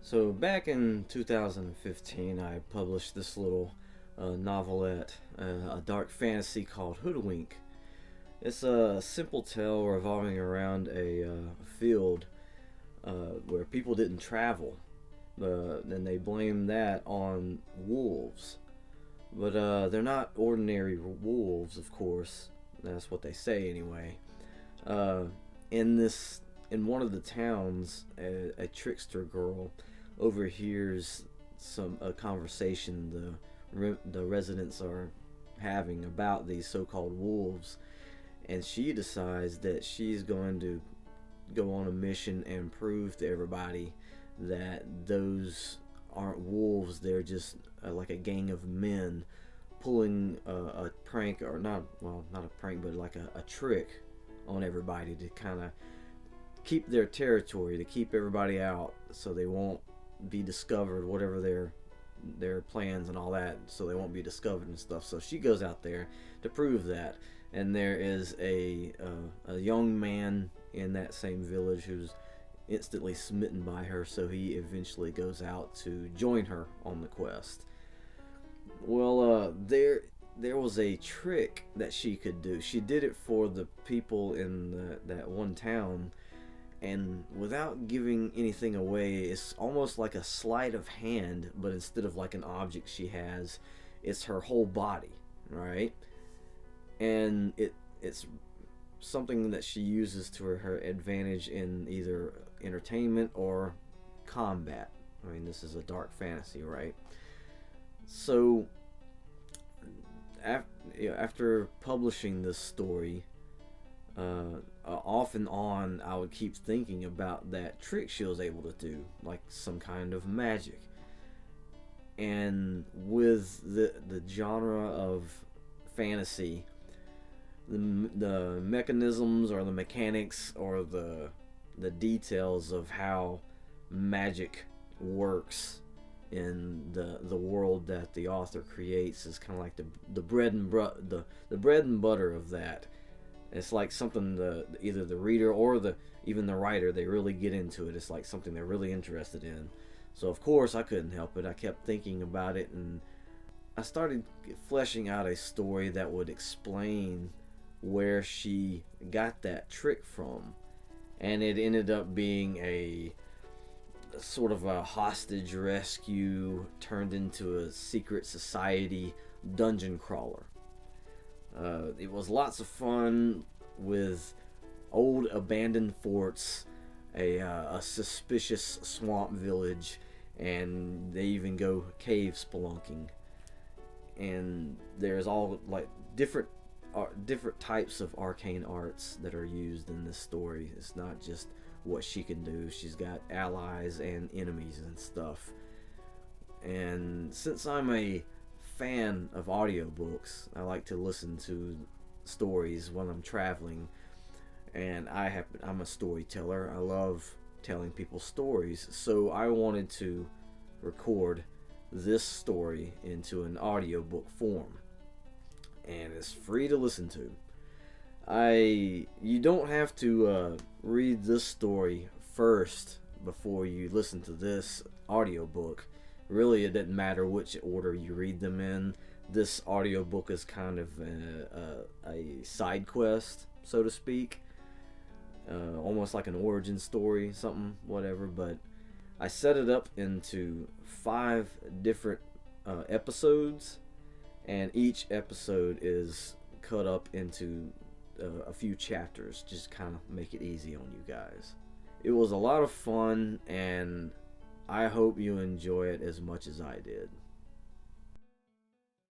So back in 2015, I published this little novelette, a dark fantasy called Hoodwink. It's a simple tale revolving around a field where people didn't travel. Then they blame that on wolves. But they're not ordinary wolves, of course. That's what they say anyway. Uh, in this, in one of the towns, a trickster girl overhears a conversation the residents are having about these so-called wolves, and she decides that she's going to go on a mission and prove to everybody that those aren't wolves. They're just like a gang of men pulling a prank, or not, well, not a prank, but like a trick on everybody to kind of keep their territory, to keep everybody out so they won't be discovered, whatever their plans and all that, so they won't be discovered and stuff. So she goes out there to prove that, and there is a young man in that same village who's instantly smitten by her, so he eventually goes out to join her on the quest. Well, there was a trick that she could do. She did it for the people in that one town, and without giving anything away, it's almost like a sleight of hand, but instead of like an object she has, it's her whole body, right? And it's something that she uses to her advantage in either entertainment or combat. I mean, this is a dark fantasy, right? So after publishing this story, off and on, I would keep thinking about that trick she was able to do, like some kind of magic. And with the genre of fantasy, the mechanisms or the mechanics or the details of how magic works in the world that the author creates is kind of like the bread and butter of that. It's like something either the reader or even the writer, they really get into it. It's like something they're really interested in. So of course I couldn't help it. I kept thinking about it, and I started fleshing out a story that would explain where she got that trick from. And it ended up being a sort of a hostage rescue turned into a secret society dungeon crawler. It was lots of fun with old abandoned forts, a suspicious swamp village, and they even go cave spelunking. And there's all like different types of arcane arts that are used in this story. It's not just what she can do. She's got allies and enemies and stuff. And since I'm a fan of audiobooks, I like to listen to stories when I'm traveling, and I'm a storyteller. I love telling people stories, so I wanted to record this story into an audiobook form, and it's free to listen to. You don't have to read this story first before you listen to this audiobook. Really, it doesn't matter which order you read them in. This audiobook is kind of a side quest, so to speak. Almost like an origin story, something, whatever. But I set it up into 5 different episodes, and each episode is cut up into a few chapters, just kind of make it easy on you guys. It was a lot of fun, and I hope you enjoy it as much as I did.